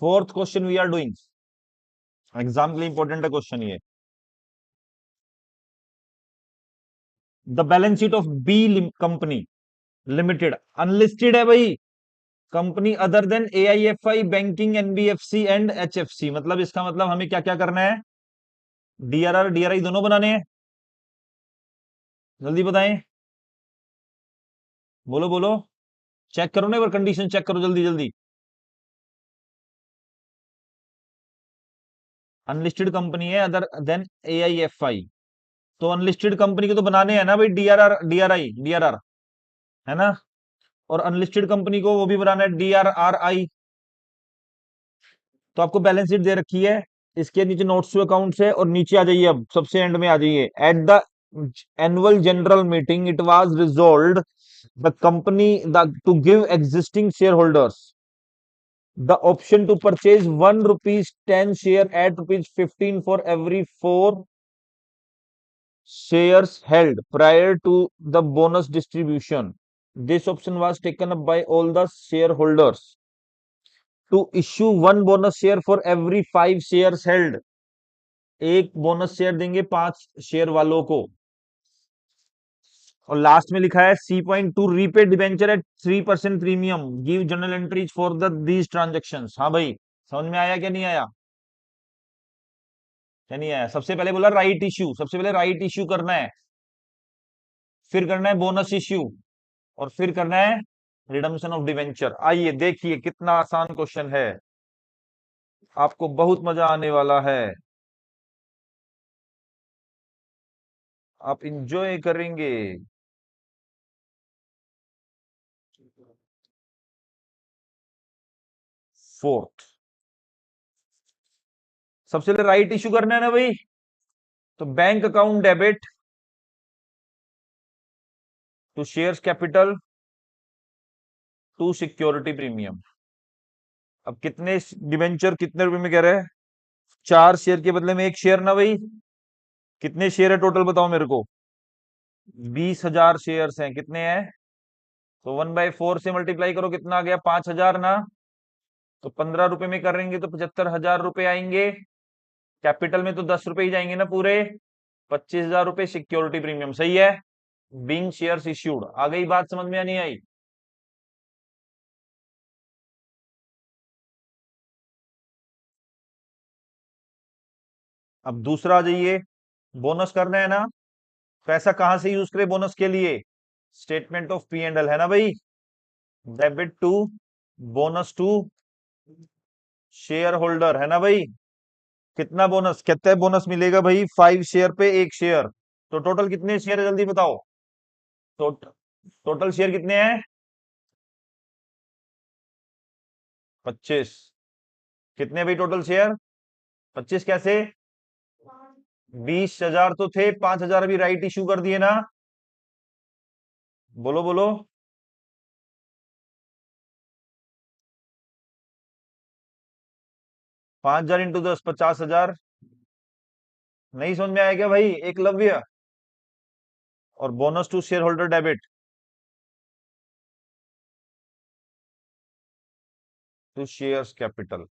Fourth question we are doing, exam के लिए important है क्वेश्चन ये। The balance sheet of B company limited, unlisted है भाई, company other than AIFI, banking, NBFC and HFC. मतलब इसका मतलब हमें क्या क्या करना है, डीआरआर डीआरआई दोनों बनाने हैं। जल्दी बताएं, बोलो बोलो, चेक करो ना, एक बार कंडीशन चेक करो जल्दी जल्दी। अनलिस्टेड कंपनी है अदर देन एआईएफआई, तो अनलिस्टेड कंपनी के तो बनाने हैं ना भाई, डीआरआर डीआरआई डीआरआर, है ना। और अनलिस्टेड कंपनी को वो भी बनाना है, डीआरआरआई। तो आपको बैलेंस शीट दे रखी है, इसके नीचे नोट्स टू अकाउंट्स है, और नीचे आ जाइए, अब सबसे एंड में आ जाइए। At the annual general meeting it was resolved the company the to give existing shareholders the option to purchase 1 rupees 10 share at rupees 15 for every 4 shares held prior to the bonus distribution. This option was taken up by all the shareholders to issue one bonus share for every 5 shares held. एक bonus share देंगे 5 share वालों को। और last में लिखा है C.2 repay debenture at 3% premium, give journal entries for these transactions. हाँ भाई, समझ में आया क्या नहीं आया, क्या नहीं आया? सबसे पहले बोला राइट इश्यू, सबसे पहले राइट इश्यू करना है, फिर करना है बोनस इश्यू, और फिर करना है रिडम्पशन ऑफ डिवेंचर। आइए देखिए कितना आसान क्वेश्चन है, आपको बहुत मजा आने वाला है, आप इंजॉय करेंगे। फोर्थ, सबसे पहले राइट इश्यू करना है ना भाई, तो bank account debit to shares capital to security premium. अब कितने डिवेंचर कितने रुपए में कह रहे हैं, 4 शेयर के बदले में 1 शेयर ना भाई, कितने शेयर है टोटल बताओ मेरे को, 20,000 शेयर्स हैं, कितने हैं, तो 1/4 से मल्टीप्लाई करो, कितना आ गया, 5,000 ना। तो 15 रुपए में करेंगे तो 75,000 रुपए आएंगे, कैपिटल में तो 10 रुपए ही जाएंगे ना पूरे, 25,000 रुपए सिक्योरिटी प्रीमियम, सही है। बीइंग शेयर्स इश्यूड, आ गई बात समझ में या नहीं आई? अब दूसरा आ जाइए, बोनस करना है ना, पैसा कहां से यूज करें बोनस के लिए, statement of P and L, है ना भाई, debit to bonus to share holder, है ना भाई। कितना बोनस, कितना बोनस मिलेगा भाई, 5 शेयर पे 1 शेयर, तो टोटल कितने शेयर है जल्दी बताओ, टोटल शेयर कितने हैं, 25। कितने भाई टोटल शेयर, 25 कैसे, 20,000 तो थे, 5,000 अभी राइट इश्यू कर दिए ना, बोलो बोलो, 5,000 इंटू 10, 50,000। नहीं समझ में आया क्या भाई, एकलव्य? और bonus to share holder debit to shares capital.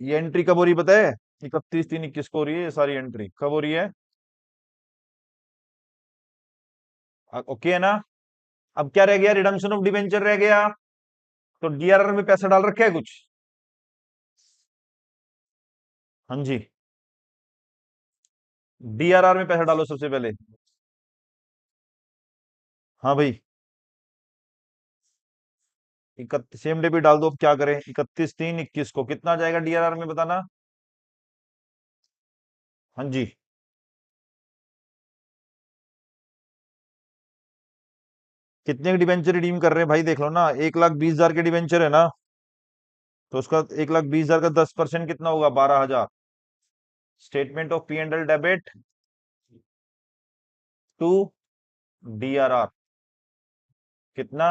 ये एंट्री कब हो रही पता है, 31/3/21 को हो रही है ये सारी एंट्री, कब हो रही है, ओके है ना। अब क्या रह गया, रिडम्पशन ऑफ डिवेंचर रह गया, तो डीआरआर में पैसा डाल रखा है कुछ, हाँ जी, डीआरआर में पैसा डालो सबसे पहले। हाँ भाई, सेम डे भी डाल दो, अब क्या करें, 31/3/21 को कितना आ जाएगा डीआरआर में बताना, हाँ जी। कितने के डिवेंचर रिडीम कर रहे हैं भाई, देख लो ना, 1,20,000 के डिवेंचर है ना, तो उसका 1,20,000 का 10% कितना होगा, 12,000। Statement of P and L debit to DRR, कितना,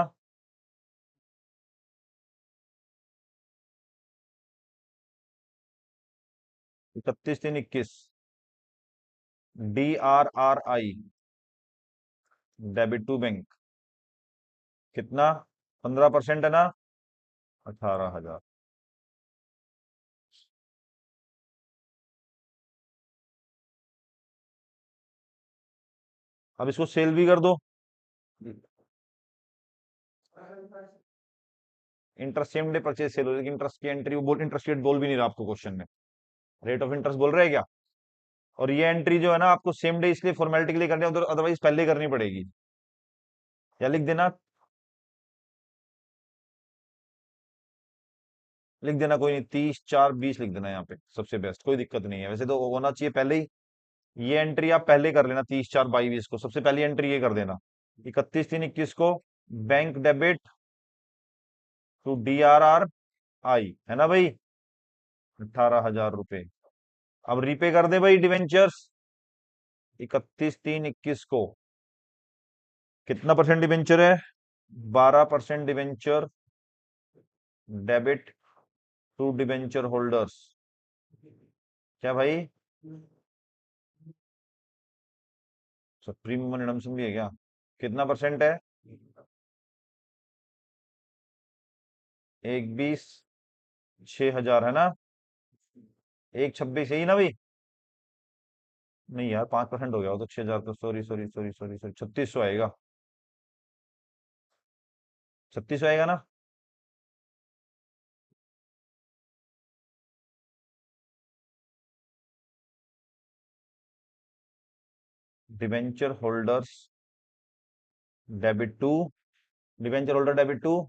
31/3/21, डीआरआरआई डेबिट टू बैंक, कितना? 15% है ना, 18,000। अब इसको सेल भी कर दो। Interest same day purchase sale हो, लेकिन इंटरेस्ट की एंट्री वो बोल, इंटरेस्ट रेट बोल भी नहीं रहा आपको क्वेश्चन में। रेट ऑफ इंटरेस्ट बोल रहे हैं क्या? और ये एंट्री जो है ना आपको सेम डे इसलिए फॉर्मेलिटी के लिए करनी है, उधर अदरवाइज पहले ही करनी पड़ेगी। या लिख देना, लिख देना, कोई नहीं, 30/4/20 लिख देना यहाँ पे, सबसे बेस्ट, कोई दिक्कत नहीं है। वैसे तो होना चाहिए पहले ही, ये एंट्री आप पहले कर लेना, 30/4/22 को सबसे पहली एंट्री ये कर देना। 31/3/21 को बैंक डेबिट टू DRRI, है ना भाई, 18,000 रुपए। अब रीपे कर दे भाई डिवेंचर्स 31/3/21 को। कितना परसेंट डिवेंचर है? 12% debenture debit to debenture holders. क्या भाई? प्रीमियम रिडम्शन भी है क्या? कितना परसेंट है? 1/20/6,000 है ना, 1/26 यही ना भाई? नहीं यार, 5% हो गया वो तो, 6,000 तो, sorry sorry sorry sorry sorry, 3600 आएगा, 3600 आएगा ना। Debenture holders debit to, debenture holder debit to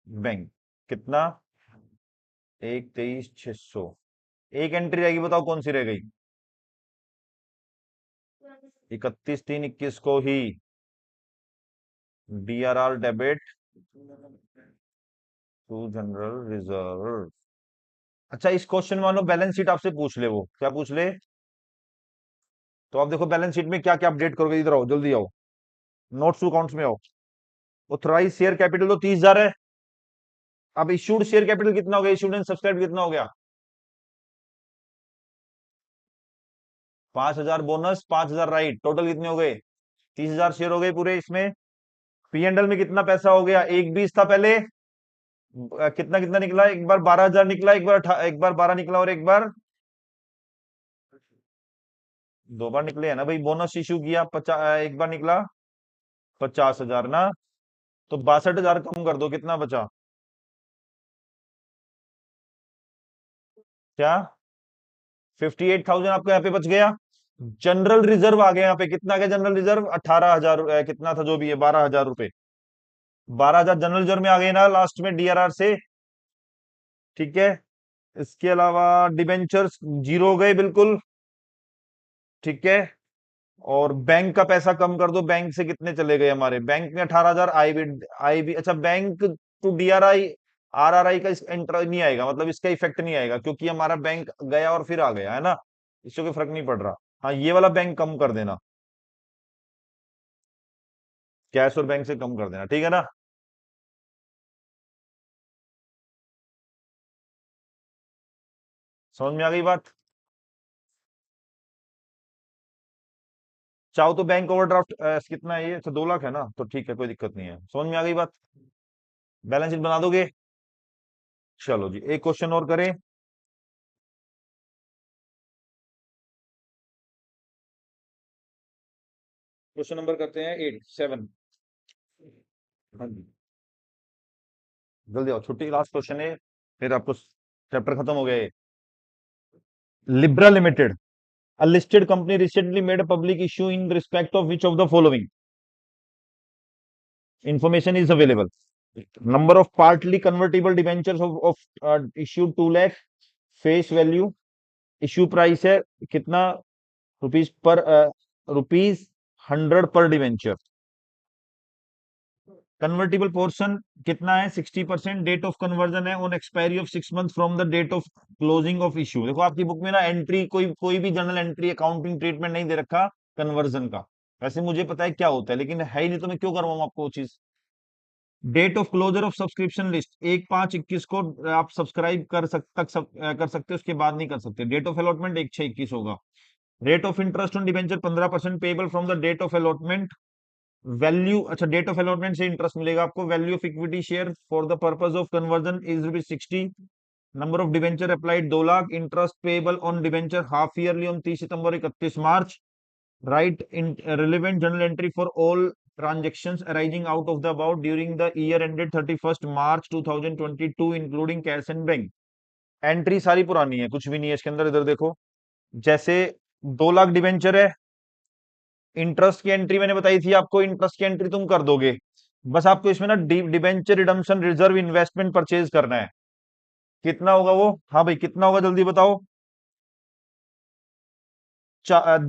bank, कितना? 1/23/600। एक एंट्री रहेगी, बताओ कौन सी रह गई? 31/3/21 को ही DRR debit to general reserve. अच्छा, इस क्वेश्चन में मानो बैलेंस शीट आपसे पूछ ले, वो क्या पूछ ले? तो आप देखो बैलेंस शीट में क्या क्या अपडेट करोगे, इधर आओ, जल्दी आओ, नोट्स टू अकाउंट्स में आओ। ऑथराइज शेयर कैपिटल तो 30,000 है। अब इश्यूड शेयर कैपिटल कितना हो गया? इश्यूड एंड सब्सक्राइब कितना हो गया? 5,000 बोनस, 5,000 राइट, टोटल कितने हो गए? 30,000 शेयर हो गए पूरे इसमें। P&L में कितना पैसा हो गया? 1/20 था पहले, कितना कितना निकला? एक बार 12,000 निकला, एक बार 12 निकला, और एक बार, दो बार निकले है ना भाई, बोनस इशू किया, एक बार निकला 50,000 ना। तो 62,000 कम कर दो, कितना बचा? क्या? 58,000 आपको यहाँ पे बच गया। जनरल रिजर्व आ गया यहाँ पे, कितना आ गया जनरल रिजर्व? 18,000, कितना था जो भी है, 12,000 रुपए। 12,000 जनरल रिजर्व में आ गए ना लास्ट में DRR से। ठीक है, इसके अलावा डिबेंचर्स जीरो हो गए बिल्कुल। ठीक है, और बैंक का पैसा कम कर दो, बैंक से कितने चले गए हमारे? बैंक में 18,000, आई भी अच्छा, बैंक टू RRI का एंटर नहीं आएगा, मतलब इसका इफेक्ट नहीं आएगा, क्योंकि हमारा बैंक गया और फिर आ गया है ना, इससे कोई फर्क नहीं पड़ रहा। हाँ, ये वाला बैंक कम कर देना, कैश और बैंक से कम कर देना, ठीक है ना। समझ में आ गई बात? चाहो तो बैंक ओवरड्राफ्ट कितना है ये? अच्छा, 2 लाख है ना, तो ठीक है, कोई दिक्कत नहीं है। समझ में आ गई बात? बैलेंस शीट बना दोगे? चलो जी, एक क्वेश्चन और करें। क्वेश्चन नंबर करते हैं 7। हाँ जी, जल्दी आओ, छुट्टी लास्ट क्वेश्चन है, फिर आपको चैप्टर खत्म हो गया है। Libra limited, a listed company, recently made a public issue in respect of which of the following information is available? Number of partly convertible debentures of issued 2 lakh, face value, issue price है कितना? Rupees per, rupees 100 पर debenture. Convertible portion कितना है? 60%। Date of conversion है on expiry of 6 month from the date of closing of issue. देखो आपकी book में ना एंट्री, कोई कोई भी जर्नल एंट्री, अकाउंटिंग ट्रीटमेंट नहीं दे रखा कन्वर्जन का। वैसे मुझे पता है क्या होता है, लेकिन है ही नहीं, तो मैं क्यों करवाऊं आपको वो चीज। Date of closure of subscription list 1/5/21 को आप सब्सक्राइब कर सकते हो, उसके बाद नहीं कर सकते। डेट ऑफ अलॉटमेंट 1/6/21 होगा। Rate of interest on debenture 15% payable from the date of allotment value, अच्छा डेट ऑफ अलॉटमेंट से इंटरेस्ट मिलेगा आपको। Value of equity share for the purpose of conversion is ₹60। Number of debenture applied 2 lakh. Interest payable on debenture half yearly on 30 September 31 March. Write in relevant journal entry for all transactions arising out of the above during the year ended 31st March 2022 including cash and bank। Entry सारी पुरानी है, कुछ भी नहीं है इसके अंदर। इधर देखो, जैसे 2 लाख डिवेंचर है, इंटरेस्ट की एंट्री मैंने बताई थी आपको, इंटरेस्ट की एंट्री तुम कर दोगे। बस आपको इसमें ना debenture redemption reserve investment purchase करना है। कितना होगा वो? हाँ भाई कितना होगा जल्दी बताओ।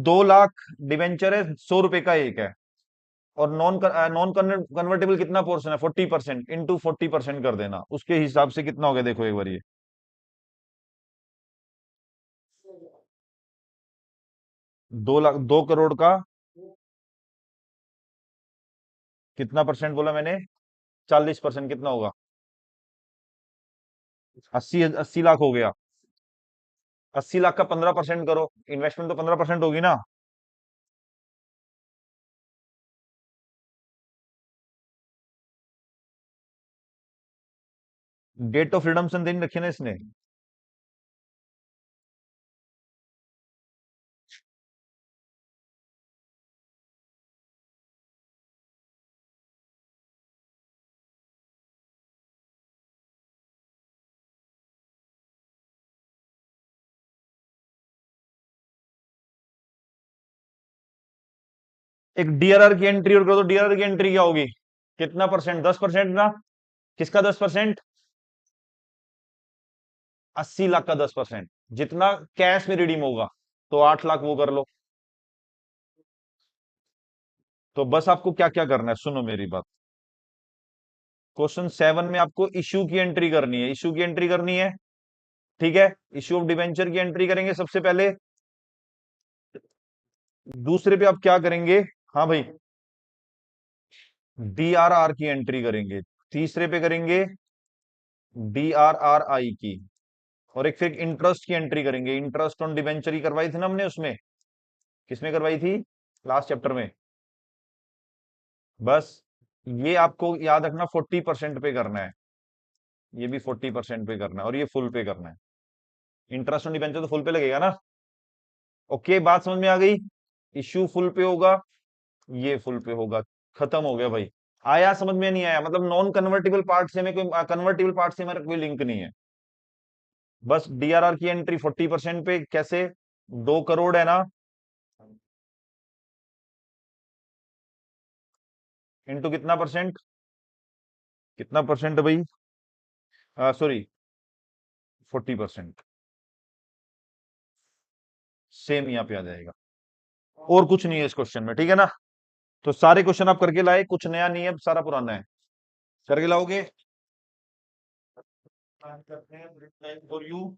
2 लाख डिवेंचर है, ₹100 का एक है। और नॉन कन्वर्टेबल कितना पोर्शन है? 40%, इंटू 40% कर देना, उसके हिसाब से कितना हो गया देखो एक बार ये। 2 लाख, 2 करोड़ का कितना परसेंट बोला मैंने? 40%, कितना होगा? 80 लाख हो गया। 80 लाख का 15% करो, इन्वेस्टमेंट तो 15% होगी ना। डेट ऑफ रिडम्पशन दिन रखी ना इसने। एक डीआरआर की एंट्री और कर दो। डीआरआर की एंट्री क्या होगी? कितना परसेंट? 10% ना। किसका 10%? 80 लाख का 10%, जितना कैश में रिडीम होगा। तो 8 लाख वो कर लो। तो बस आपको क्या क्या करना है, सुनो मेरी बात। क्वेश्चन 7 में आपको इश्यू की एंट्री करनी है। इश्यू की एंट्री करनी है, ठीक है। इश्यू ऑफ डिवेंचर की एंट्री करेंगे सबसे पहले। दूसरे पे आप क्या करेंगे? हाँ भाई, डीआरआर की एंट्री करेंगे। तीसरे पे करेंगे डीआरआरआई की। और एक फिर इंटरेस्ट की एंट्री करेंगे। इंटरेस्ट ऑन डिवेंचर ही करवाई थी ना हमने उसमें। किसमें करवाई थी? लास्ट चैप्टर में। बस ये आपको याद रखना, 40% पे करना है। ये भी 40% पे करना है, और ये फुल पे करना है। इंटरेस्ट ऑन डिवेंचर तो फुल पे लगेगा ना। ओके, बात समझ में आ गई। इश्यू फुल पे होगा, ये फुल पे होगा। खत्म हो गया भाई। आया समझ में? नहीं आया? मतलब नॉन कन्वर्टेबल पार्ट से में कोई, कन्वर्टेबल पार्ट से हमारा कोई लिंक नहीं है। बस डीआरआर की एंट्री 40% पे कैसे? 2 करोड़ है ना, इंटू कितना परसेंट? कितना परसेंट है भाई? सॉरी, 40%। सेम यहाँ पे आ जाएगा। और कुछ नहीं है इस क्वेश्चन में, ठीक है ना। तो सारे क्वेश्चन आप करके लाए, कुछ नया नहीं है, सारा पुराना है। करके लाओगे? For you